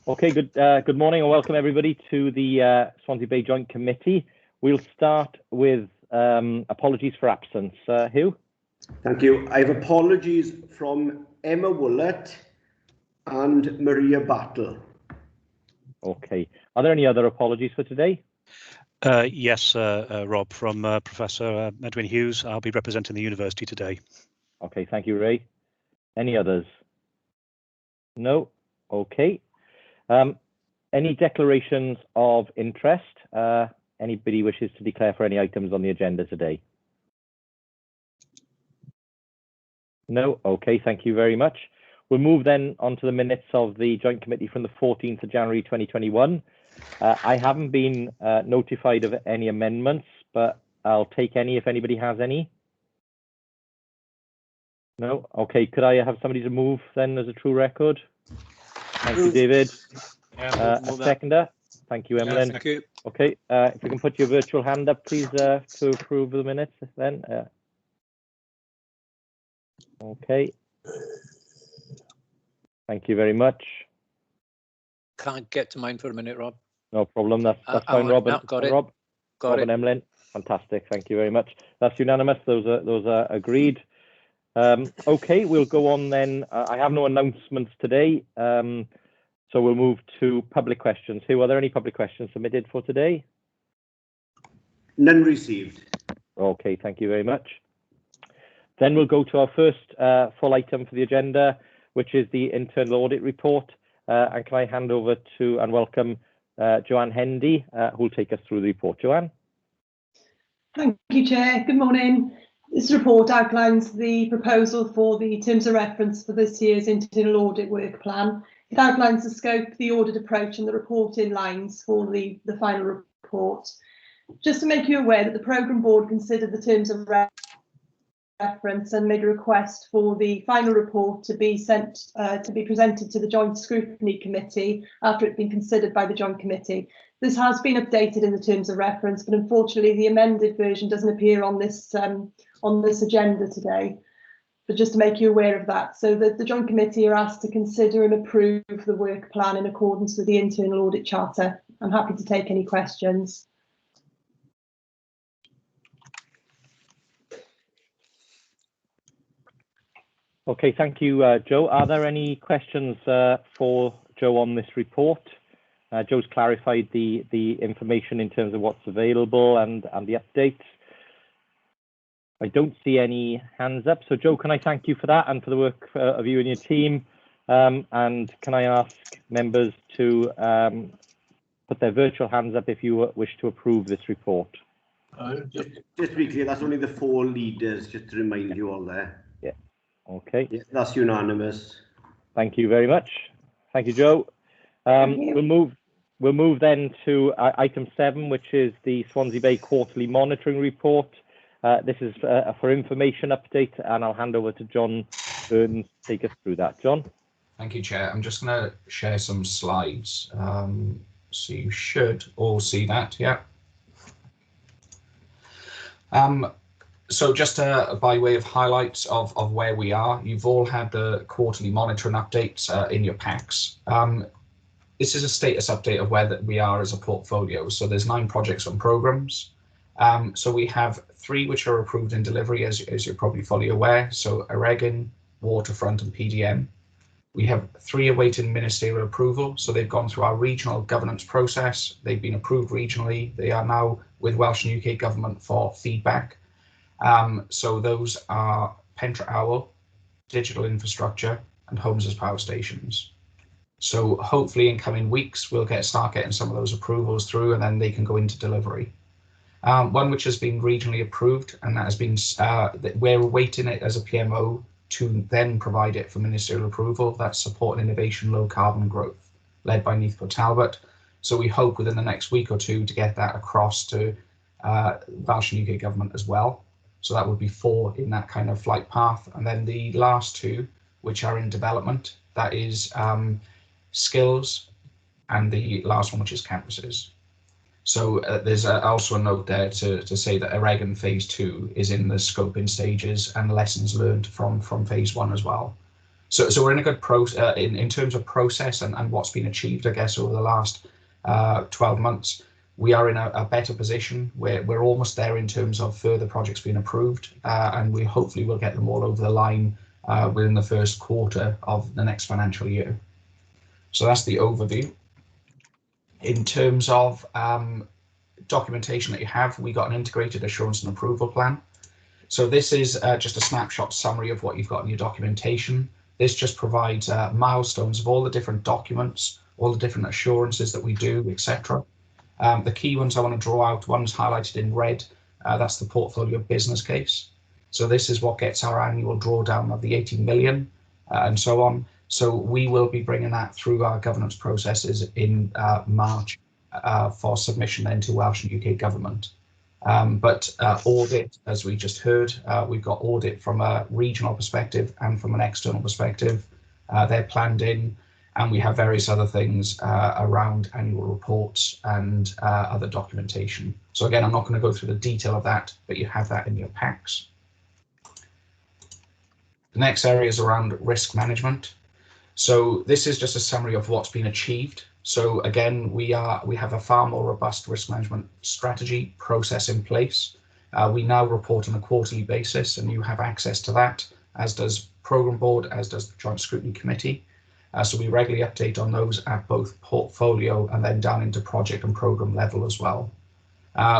Okay, good morning and welcome everybody to the Swansea Bay Joint Committee. We'll start with apologies for absence. Hugh? Thank you. I have apologies from Emma Woolett and Maria Battle. Okay. Are there any other apologies for today? Yes, Rob, from Professor Edwin Hughes. I'll be representing the university today. Okay, thank you, Ray. Any others? No? Okay. Any declarations of interest? Anybody wishes to declare for any items on the agenda today? No? Okay, thank you very much. We'll move then on to the minutes of the Joint Committee from the 14th of January 2021. I haven't been notified of any amendments, but I'll take any if anybody has any. No? Okay, could I have somebody to move then as a true record? Thank you, David. Yeah, a seconder. Thank you, Emlyn. Yeah, thank you. Okay, if you can put your virtual hand up, please, to approve the minutes then. Okay. Thank you very much. Can't get to mine for a minute, Rob. No problem. That's fine, Rob. No, got it. Rob Got and it. Emlyn. Fantastic. Thank you very much. That's unanimous. Those are agreed. Okay, we'll go on then. I have no announcements today, so we'll move to public questions. Hugh, are there any public questions submitted for today? None received. Okay, thank you very much. Then we'll go to our first full item for the agenda, which is the internal audit report. And can I hand over to and welcome Joanne Hendy, who will take us through the report. Joanne? Thank you, Chair. Good morning. This report outlines the proposal for the terms of reference for this year's internal audit work plan. It outlines the scope, the audit approach and the reporting lines for the final report. Just to make you aware that the programme board considered the terms of reference and made a request for the final report to be sent to be presented to the Joint Scrutiny Committee after it's been considered by the Joint Committee. This has been updated in the terms of reference, but unfortunately the amended version doesn't appear on this agenda today. But just to make you aware of that, so that the Joint Committee are asked to consider and approve the work plan in accordance with the Internal Audit Charter. I'm happy to take any questions. Okay, thank you, Joe. Are there any questions for Joe on this report? Joe's clarified the information in terms of what's available and the updates. I don't see any hands up. So, Joe, can I thank you for that and for the work of you and your team? And can I ask members to put their virtual hands up if you wish to approve this report? Just to be clear, that's only the 4 leaders, just to remind you all there. Yeah. Okay. Yeah, that's unanimous. Thank you very much. Thank you, Joe. We'll move then to item 7, which is the Swansea Bay Quarterly Monitoring Report. This is for information update, and I'll hand over to John Burns to take us through that. John? Thank you, Chair. I'm just going to share some slides. So you should all see that, yeah. So just by way of highlights of where we are, you've all had the quarterly monitoring updates in your packs. This is a status update of where we are as a portfolio. So there's 9 projects and programs. So we have 3 which are approved in delivery, as you're probably fully aware. So Eregan, Waterfront and PDM. We have 3 awaiting ministerial approval. So they've gone through our regional governance process. They've been approved regionally. They are now with Welsh and UK government for feedback. So those are Pentre Owl, digital infrastructure and homes as power stations. So hopefully in coming weeks, we'll start getting some of those approvals through and then they can go into delivery. One which has been regionally approved, and that has been, we're awaiting it as a PMO to then provide it for ministerial approval. That's support and innovation, low carbon growth, led by Neathcote Talbot. So we hope within the next week or 2 to get that across to Welsh and UK government as well. So that would be 4 in that kind of flight path. And then the last 2, which are in development, that is skills, and the last one, which is campuses. So there's also a note there to say that Eregan phase 2 is in the scoping stages and lessons learned from phase 1 as well. So we're in a good in terms of process and what's been achieved, I guess, over the last 12 months. We are in a better position. We're almost there in terms of further projects being approved, and we hopefully will get them all over the line within the first quarter of the next financial year. So that's the overview. In terms of documentation that you have, we got an integrated assurance and approval plan. So this is just a snapshot summary of what you've got in your documentation. This just provides milestones of all the different documents, all the different assurances that we do, etc. The key ones I want to draw out, one's highlighted in red, that's the portfolio business case. So this is what gets our annual drawdown of the 80 million and so on. So we will be bringing that through our governance processes in March for submission then to Welsh and UK government. But audit, as we just heard, we've got audit from a regional perspective and from an external perspective. They're planned in, and we have various other things around annual reports and other documentation. So again, I'm not going to go through the detail of that, but you have that in your packs. The next area is around risk management. So this is just a summary of what's been achieved. So again, we have a far more robust risk management strategy process in place. We now report on a quarterly basis, and you have access to that, as does Programme Board, as does the Joint Scrutiny Committee. So we regularly update on those at both portfolio and then down into project and programme level as well.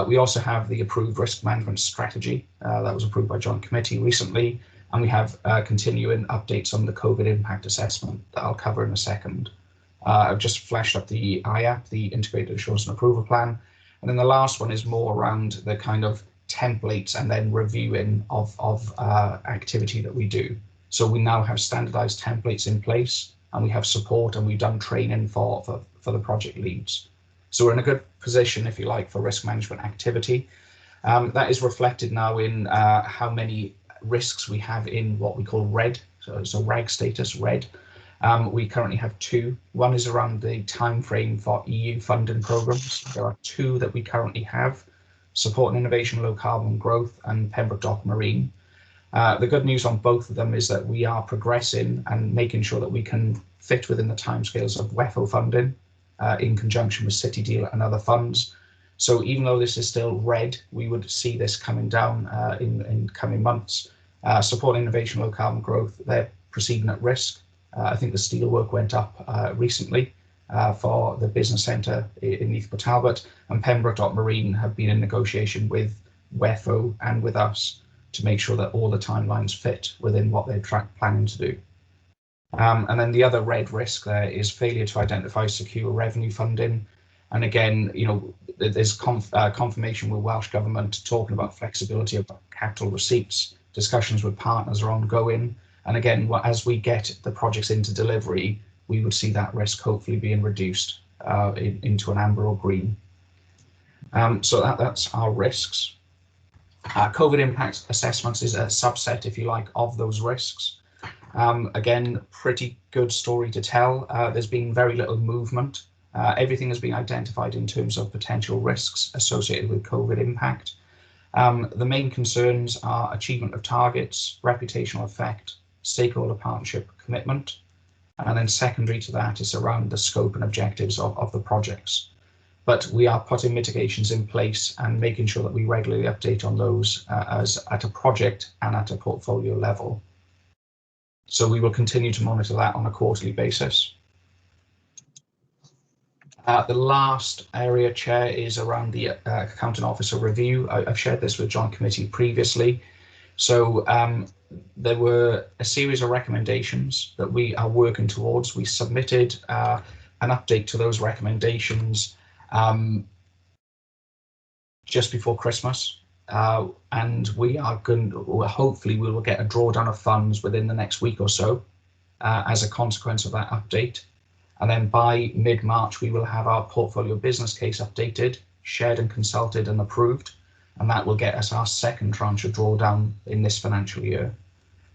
We also have the approved risk management strategy that was approved by Joint Committee recently, and we have continuing updates on the COVID impact assessment that I'll cover in a second. I've just flashed up the IAP, the Integrated Assurance and Approval Plan, and then the last one is more around the kind of templates and then reviewing of activity that we do. So we now have standardized templates in place, and we have support, and we've done training for the project leads. So we're in a good position, if you like, for risk management activity. That is reflected now in how many risks we have in what we call red, so RAG status, red. We currently have 2. One is around the time frame for EU funding programs. There are 2 that we currently have: Support and Innovation, Low Carbon Growth, and Pembroke Dock Marine. The good news on both of them is that we are progressing and making sure that we can fit within the timescales of WEFO funding in conjunction with City Deal and other funds. So even though this is still red, we would see this coming down in coming months. Support Innovation, Low Carbon Growth, they're proceeding at risk. I think the steelwork went up recently for the business centre in Neath Talbot, and Pembroke Dock Marine have been in negotiation with WEFO and with us to make sure that all the timelines fit within what they're planning to do. And then the other red risk there is failure to identify secure revenue funding. And again, you know, there's confirmation with Welsh Government talking about flexibility of capital receipts. Discussions with partners are ongoing. And again, as we get the projects into delivery, we would see that risk hopefully being reduced into an amber or green. So that's our risks. COVID impact assessments is a subset, if you like, of those risks. Again, pretty good story to tell. There's been very little movement. Everything has been identified in terms of potential risks associated with COVID impact. The main concerns are achievement of targets, reputational effect, stakeholder partnership commitment, and then secondary to that is around the scope and objectives of the projects. But we are putting mitigations in place and making sure that we regularly update on those as at a project and at a portfolio level. So we will continue to monitor that on a quarterly basis. The last area, Chair, is around the Accounting Officer review. I've shared this with Joint Committee previously. So there were a series of recommendations that we are working towards. We submitted an update to those recommendations just before Christmas, and we are hopefully we will get a drawdown of funds within the next week or so as a consequence of that update. And then by mid-March, we will have our portfolio business case updated, shared and consulted and approved, and that will get us our second tranche of drawdown in this financial year.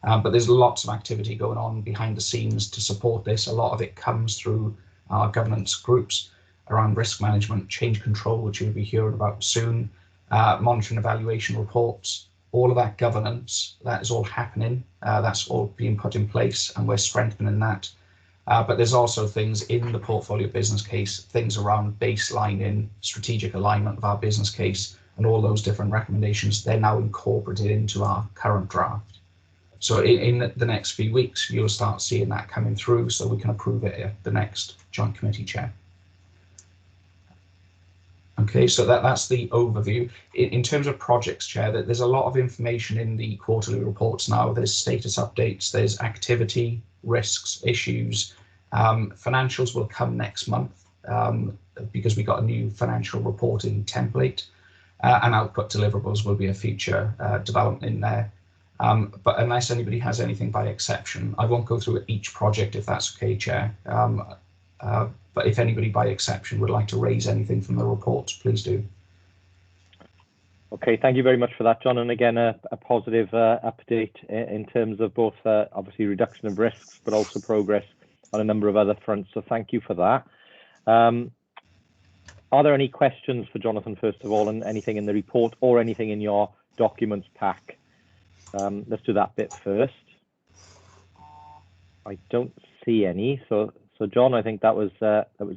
But there's lots of activity going on behind the scenes to support this. A lot of it comes through our governance groups around risk management, change control, which you'll be hearing about soon, monitoring evaluation reports, all of that governance, that is all happening. That's all being put in place, and we're strengthening that. But there's also things in the portfolio business case, things around baselining, strategic alignment of our business case, and all those different recommendations. They're now incorporated into our current draft. So in the next few weeks, you'll start seeing that coming through, so we can approve it at the next joint committee chair. Okay, so that's the overview. In terms of projects, Chair, there's a lot of information in the quarterly reports now. There's status updates, there's activity, risks, issues. Financials will come next month because we got a new financial reporting template, and output deliverables will be a future development in there. But unless anybody has anything by exception, I won't go through each project if that's okay, Chair. But if anybody by exception would like to raise anything from the reports, please do. Okay, thank you very much for that, John. And again, a positive update in terms of both obviously reduction of risks, but also progress on a number of other fronts. So thank you for that. Are there any questions for Jonathan, first of all, and anything in the report or anything in your documents pack? Let's do that bit first. I don't see any. So John, I think that was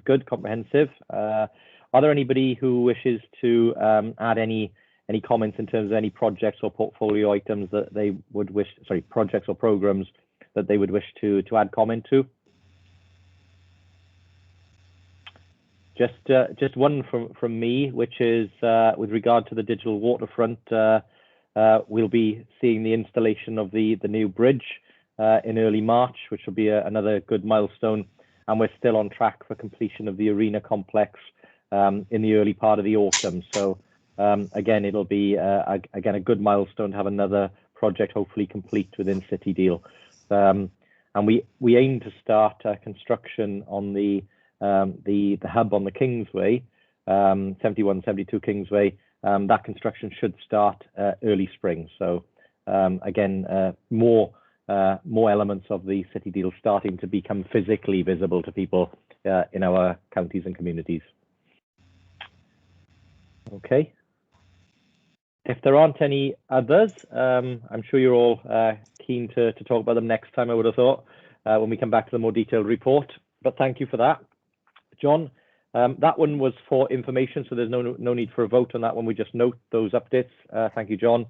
good, comprehensive. Are there anybody who wishes to add any comments in terms of any projects or portfolio items that they would wish, sorry, projects or programs that they would wish to add comment to? Just one from me, which is with regard to the digital waterfront. We'll be seeing the installation of the new bridge in early March, which will be another good milestone. And we're still on track for completion of the arena complex in the early part of the autumn. So again, it'll be again a good milestone to have another project hopefully complete within City Deal. And we aim to start construction on the hub on the Kingsway, 71, 72 Kingsway. That construction should start early spring. So again, more elements of the City Deal starting to become physically visible to people in our counties and communities. Okay. If there aren't any others, I'm sure you're all keen to talk about them next time, I would have thought, when we come back to the more detailed report. But thank you for that. John, that one was for information, so there's no need for a vote on that one. We just note those updates. Thank you, John.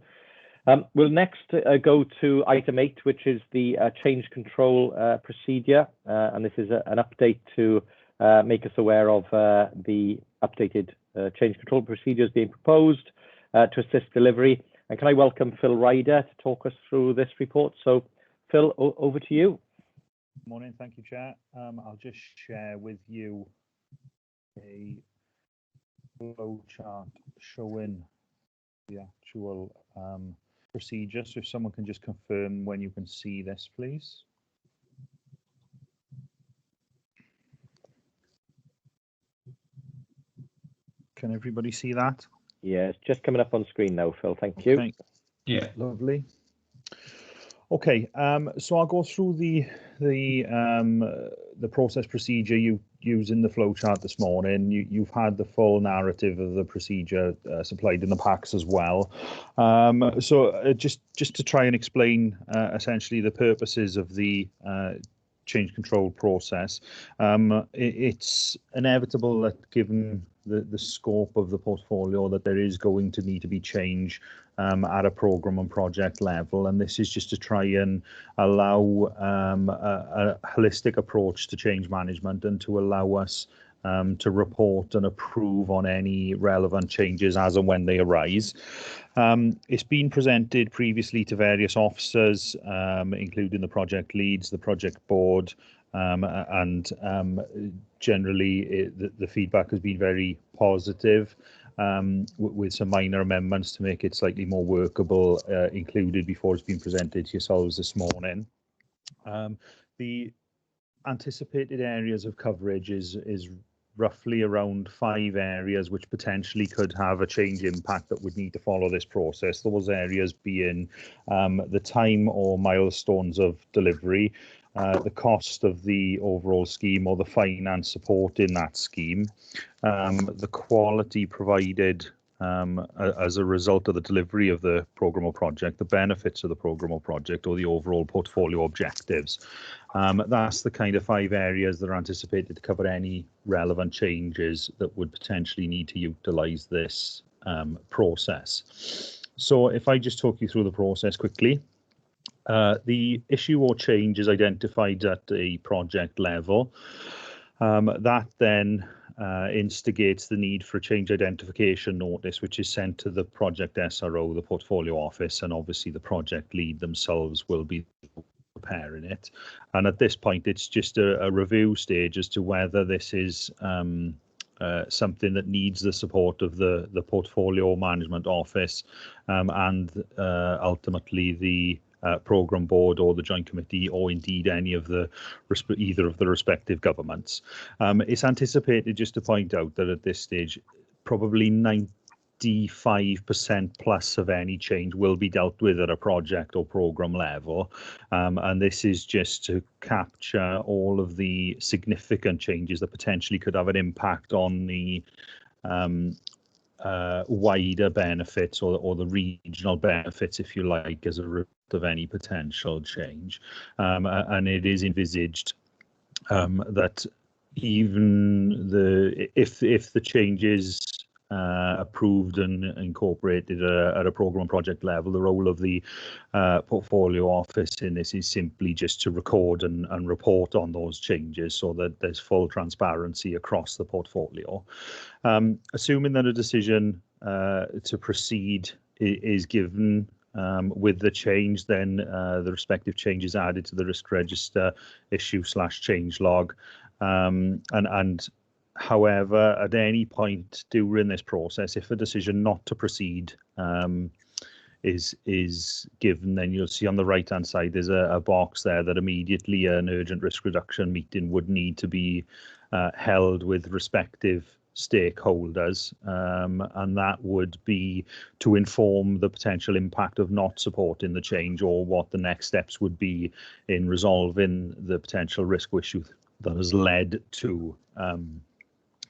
We'll next go to item 8, which is the change control procedure. And this is an update to make us aware of the updated change control procedures being proposed to assist delivery. And can I welcome Phil Ryder to talk us through this report? So Phil, over to you. Good morning, thank you, Chair. I'll just share with you a flow chart showing the actual procedure. So if someone can just confirm when you can see this, please. Can everybody see that? Yeah, it's just coming up on screen now, Phil. Thank you. Okay. Yeah, lovely. Okay, so I'll go through the process procedure you use in the flowchart this morning. You've had the full narrative of the procedure supplied in the packs as well. So just to try and explain essentially the purposes of the change control process. It's inevitable that given the scope of the portfolio that there is going to need to be change at a program and project level, and this is just to try and allow a holistic approach to change management and to allow us to report and approve on any relevant changes as and when they arise. It's been presented previously to various officers, including the project leads, the project board, and generally the feedback has been very positive, with some minor amendments to make it slightly more workable included before it's been presented to yourselves this morning. The anticipated areas of coverage is roughly around 5 areas which potentially could have a change impact that would need to follow this process. Those areas being the time or milestones of delivery, the cost of the overall scheme or the finance support in that scheme, the quality provided as a result of the delivery of the programme or project, the benefits of the programme or project, or the overall portfolio objectives. That's the kind of 5 areas that are anticipated to cover any relevant changes that would potentially need to utilise this process. So if I just talk you through the process quickly. The issue or change is identified at a project level. That then instigates the need for a change identification notice, which is sent to the project SRO, the portfolio office, and obviously the project lead themselves will be preparing it. And at this point, it's just a review stage as to whether this is something that needs the support of the portfolio management office and ultimately the programme board or the joint committee, or indeed any of the either of the respective governments. It's anticipated, just to point out, that at this stage probably 95% plus of any change will be dealt with at a project or programme level, and this is just to capture all of the significant changes that potentially could have an impact on the wider benefits or the regional benefits, if you like, as a result of any potential change. And it is envisaged that even if the changes approved and incorporated at a programme project level, the role of the portfolio office in this is simply just to record and report on those changes so that there's full transparency across the portfolio. Assuming that a decision to proceed is given with the change, then the respective change is added to the risk register issue/change log. And however, at any point during this process, if a decision not to proceed is given, then you'll see on the right hand side there's a box there that immediately an urgent risk reduction meeting would need to be held with respective stakeholders, and that would be to inform the potential impact of not supporting the change, or what the next steps would be in resolving the potential risk issue that has led to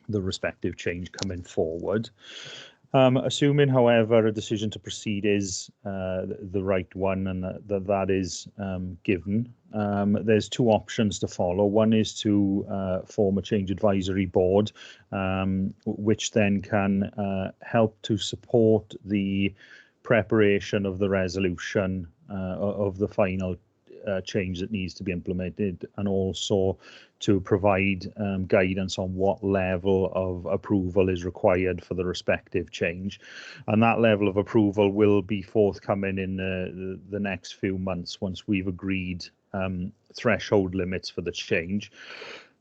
the respective change coming forward. Assuming, however, a decision to proceed is the right one and that is given, there's 2 options to follow. One is to form a change advisory board, which then can help to support the preparation of the resolution of the final change that needs to be implemented, and also to provide guidance on what level of approval is required for the respective change. And that level of approval will be forthcoming in the next few months once we've agreed threshold limits for the change.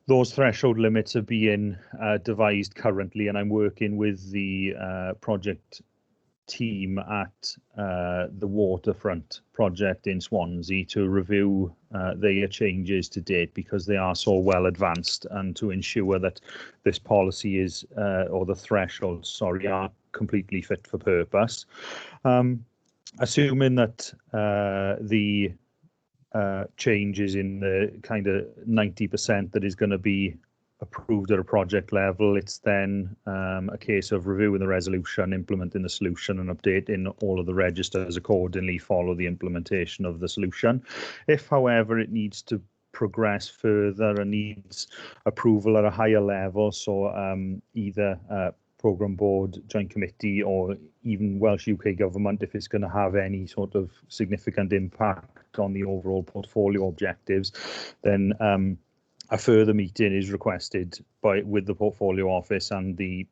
Those threshold limits are being devised currently, and I'm working with the project team at the waterfront project in Swansea to review their changes to date, because they are so well advanced, and to ensure that this policy is or the thresholds, sorry, are completely fit for purpose. Assuming that the changes in the kind of 90% that is going to be approved at a project level, it's then a case of reviewing the resolution, implementing the solution, and updating all of the registers accordingly, follow the implementation of the solution. If, however, it needs to progress further and needs approval at a higher level, so either programme board, joint committee, or even Welsh UK government, if it's going to have any sort of significant impact on the overall portfolio objectives, then a further meeting is requested with the portfolio office and the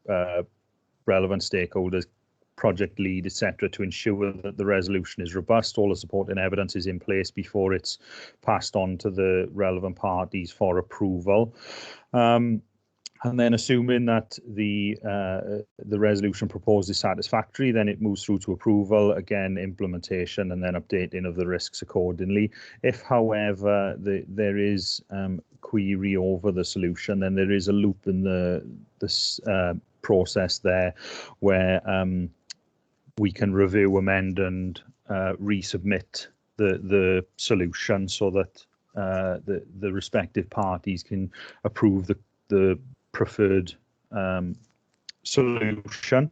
relevant stakeholders, project lead, etc., to ensure that the resolution is robust, all the supporting evidence is in place before it's passed on to the relevant parties for approval. And then, assuming that the resolution proposed is satisfactory, then it moves through to approval, again implementation, and then updating of the risks accordingly. If, however, there is query over the solution, then there is a loop in this process there where we can review, amend, and resubmit the solution, so that the respective parties can approve the preferred solution.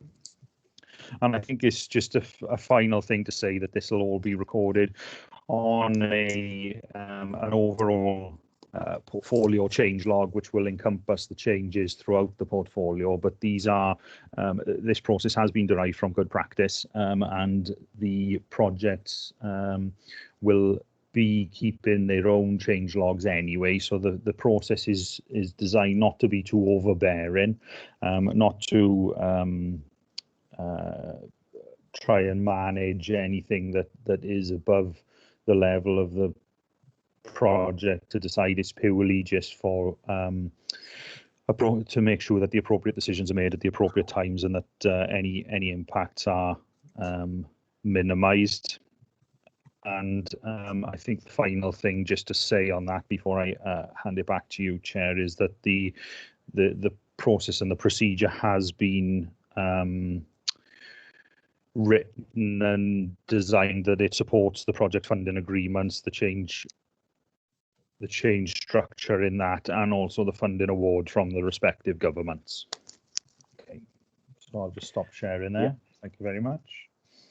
And I think it's just a final thing to say that this will all be recorded on an overall portfolio change log, which will encompass the changes throughout the portfolio. But these are this process has been derived from good practice, and the projects will be keeping their own change logs anyway. So the process is designed not to be too overbearing, not to try and manage anything that is above the level of the project, to decide it's purely just for to make sure that the appropriate decisions are made at the appropriate times, and that any impacts are minimized. And I think the final thing just to say on that before I hand it back to you, Chair, is that the process and the procedure has been written and designed that it supports the project funding agreements, the change structure in that, and also the funding award from the respective governments. Okay, so I'll just stop sharing there. Yeah. Thank you very much.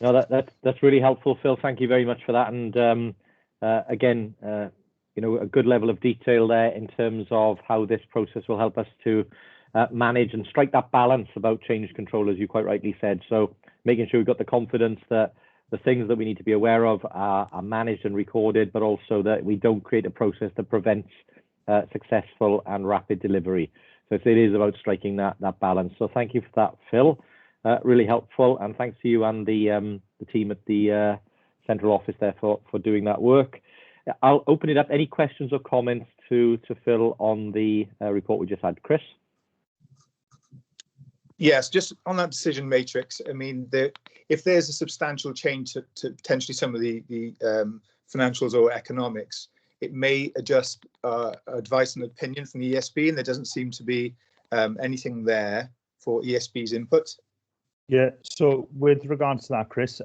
No, that's really helpful, Phil. Thank you very much for that. And again, you know, a good level of detail there in terms of how this process will help us to manage and strike that balance about change control, as you quite rightly said. So making sure we've got the confidence that the things that we need to be aware of are managed and recorded, but also that we don't create a process that prevents successful and rapid delivery. So it is about striking that balance. So thank you for that, Phil. Really helpful, and thanks to you and the team at the central office there for doing that work. I'll open it up. Any questions or comments to Phil on the report we just had? Chris? Yes, just on that decision matrix. I mean, if there's a substantial change to potentially some of the financials or economics, it may adjust advice and opinion from the ESB, and there doesn't seem to be anything there for ESB's input. Yeah, so with regards to that, Chris,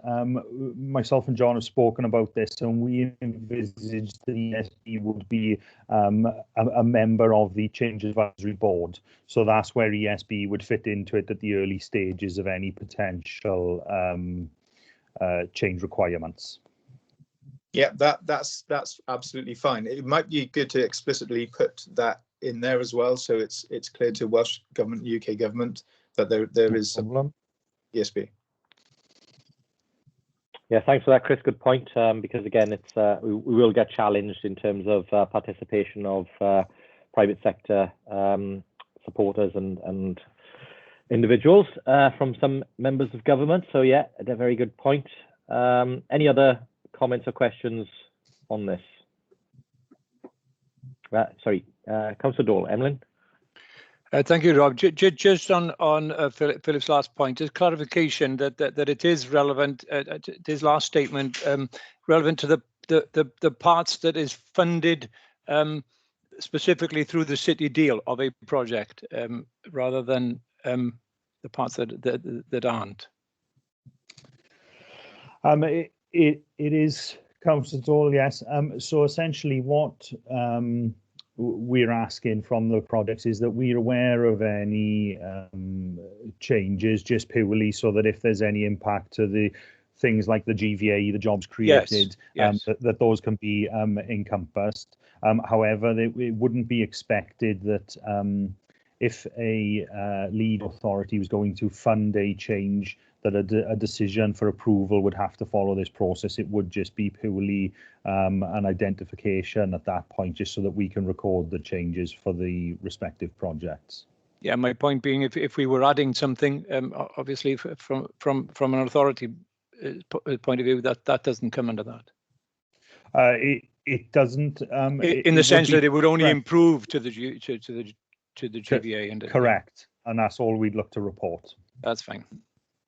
myself and John have spoken about this, and we envisaged the ESB would be a member of the Change Advisory Board. So that's where ESB would fit into it at the early stages of any potential change requirements. Yeah, that's absolutely fine. It might be good to explicitly put that in there as well, so it's clear to Welsh Government, UK Government, that there is some ESB. Yeah, thanks for that, Chris. Good point. Because again, it's we will get challenged in terms of participation of private sector supporters and individuals from some members of government. So yeah, a very good point. Any other comments or questions on this? Sorry, Councillor Dole, Emlyn. Thank you, Rob. Just on Philip's last point, just clarification that it is relevant. His last statement relevant to the parts that is funded specifically through the city deal of a project, rather than the parts that aren't. It is, Councillor Dole, yes. So essentially, what we're asking from the projects is that we're aware of any changes, just purely so that if there's any impact to the things like the GVA, the jobs created, yes. That those can be encompassed. However, it wouldn't be expected that if a lead authority was going to fund a change, that a decision for approval would have to follow this process. It would just be purely an identification at that point, just so that we can record the changes for the respective projects. Yeah, my point being, if we were adding something, obviously from an authority point of view, that doesn't come under that. It doesn't. In the sense that it would only improve to the GVA. And correct, and that's all we'd look to report. That's fine.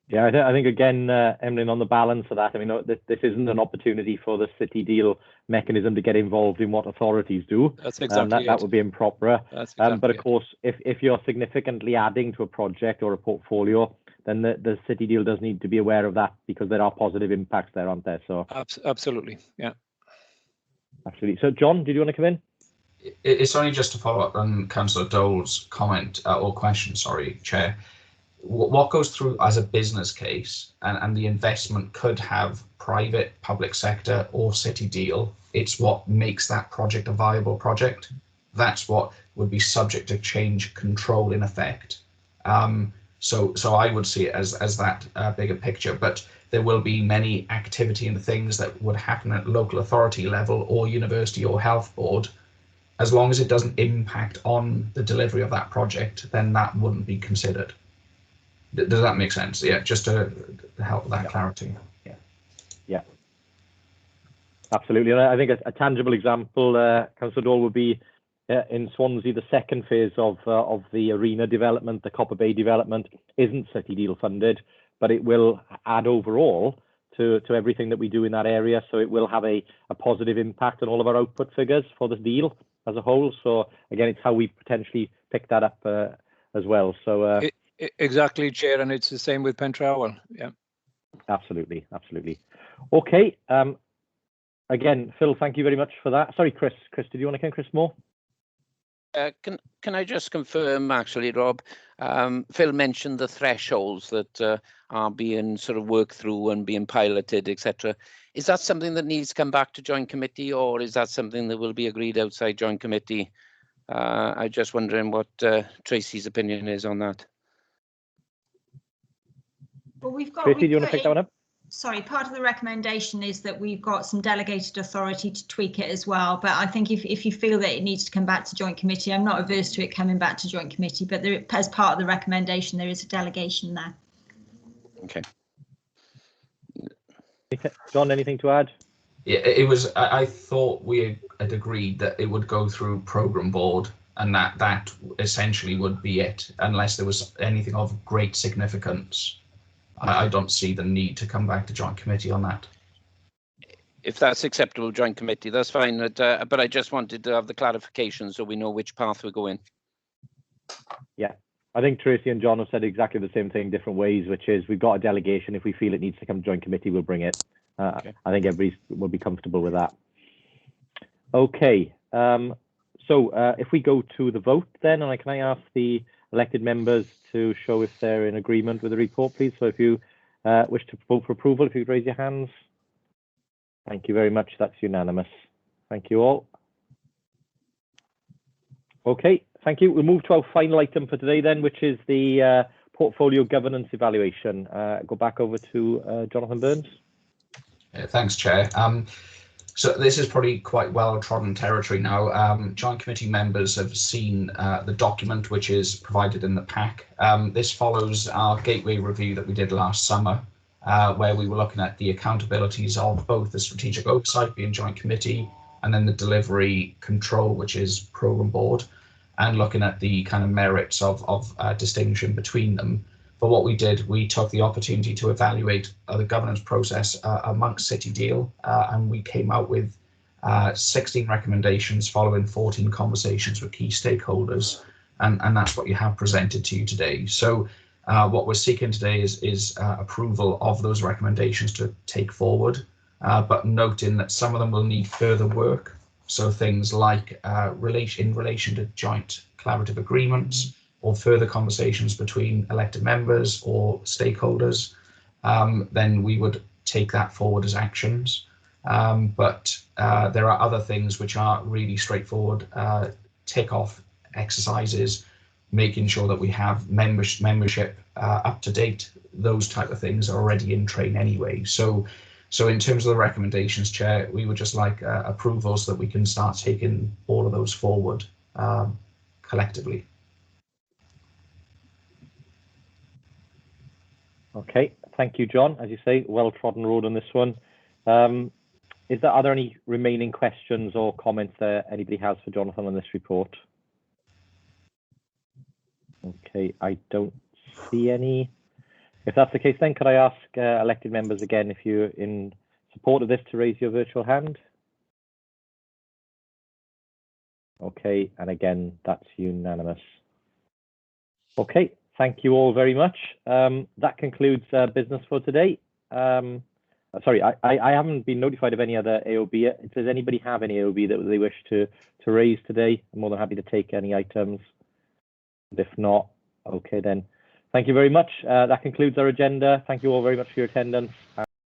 Yeah, I think again, Emlyn, on the balance of that, I mean, this isn't an opportunity for the city deal mechanism to get involved in what authorities do. That's exactly that would be improper. That's exactly but of course, if you're significantly adding to a project or a portfolio, then the city deal does need to be aware of that, because there are positive impacts there, aren't there? So absolutely, yeah. Absolutely. So, John, did you want to come in? It's only just to follow up on Councillor Dole's comment or question, sorry, Chair. what goes through as a business case, and the investment could have private, public sector or city deal. It's what makes that project a viable project. That's what would be subject to change control in effect. So I would see it as that bigger picture, but there will be many activity and things that would happen at local authority level or university or health board. As long as it doesn't impact on the delivery of that project, then that wouldn't be considered. Does that make sense? Yeah, just to help with that clarity. Yeah, absolutely. And I think a tangible example, Councillor Dole, would be in Swansea, the second phase of the arena development, the Copper Bay development, isn't city deal funded, but it will add overall to everything that we do in that area. So it will have a positive impact on all of our output figures for the deal as a whole. So again, it's how we potentially pick that up as well. So exactly, Chair, and it's the same with Pentrowel. Yeah, absolutely. Okay. Again, Phil, thank you very much for that. Sorry, Chris, did you want to come, Chris Moore? Can I just confirm, actually, Rob? Phil mentioned the thresholds that are being sort of worked through and being piloted, etc. Is that something that needs to come back to Joint Committee, or is that something that will be agreed outside Joint Committee? I'm just wondering what Tracy's opinion is on that. Well, Tracy, do you want to pick that one up? Sorry, part of the recommendation is that we've got some delegated authority to tweak it as well. But I think if you feel that it needs to come back to Joint Committee, I'm not averse to it coming back to Joint Committee, but there, as part of the recommendation, there is a delegation there. Okay. John, anything to add? Yeah, it was. I thought we had agreed that it would go through Programme Board, and that essentially would be it, unless there was anything of great significance. I don't see the need to come back to Joint Committee on that. If that's acceptable, Joint Committee, that's fine. But I just wanted to have the clarification so we know which path we're going. Yeah, I think Tracy and John have said exactly the same thing, different ways, which is we've got a delegation. If we feel it needs to come to Joint Committee, we'll bring it. Okay. I think everybody will be comfortable with that. Okay, so if we go to the vote then, and can I ask the elected members to show if they're in agreement with the report, please? So if you wish to vote for approval, if you could raise your hands. Thank you very much. That's unanimous. Thank you all. Okay, thank you. We'll move to our final item for today then, which is the portfolio governance evaluation. Go back over to Jonathan Burns. Thanks, Chair. So this is probably quite well-trodden territory now. Joint Committee members have seen the document which is provided in the pack. This follows our gateway review that we did last summer, where we were looking at the accountabilities of both the strategic oversight being Joint Committee and then the delivery control, which is Programme Board, and looking at the kind of merits of distinction between them. But what we did, we took the opportunity to evaluate the governance process amongst City Deal, and we came out with 16 recommendations following 14 conversations with key stakeholders, and that's what you have presented to you today. So what we're seeking today is approval of those recommendations to take forward, but noting that some of them will need further work. So things like in relation to joint collaborative agreements, or further conversations between elected members or stakeholders, then we would take that forward as actions. But there are other things which are really straightforward tick-off exercises, making sure that we have membership up to date. Those type of things are already in train anyway. So in terms of the recommendations, Chair, we would just like approval so that we can start taking all of those forward collectively. Okay, thank you, John. As you say, well-trodden road on this one. Are there any remaining questions or comments that anybody has for Jonathan on this report? Okay, I don't see any. If that's the case, then could I ask elected members again, if you're in support of this, to raise your virtual hand? Okay, and again, that's unanimous. Okay. Thank you all very much. That concludes business for today. Sorry, I haven't been notified of any other AOB. Does anybody have any AOB that they wish to raise today? I'm more than happy to take any items. If not, okay then. Thank you very much. That concludes our agenda. Thank you all very much for your attendance.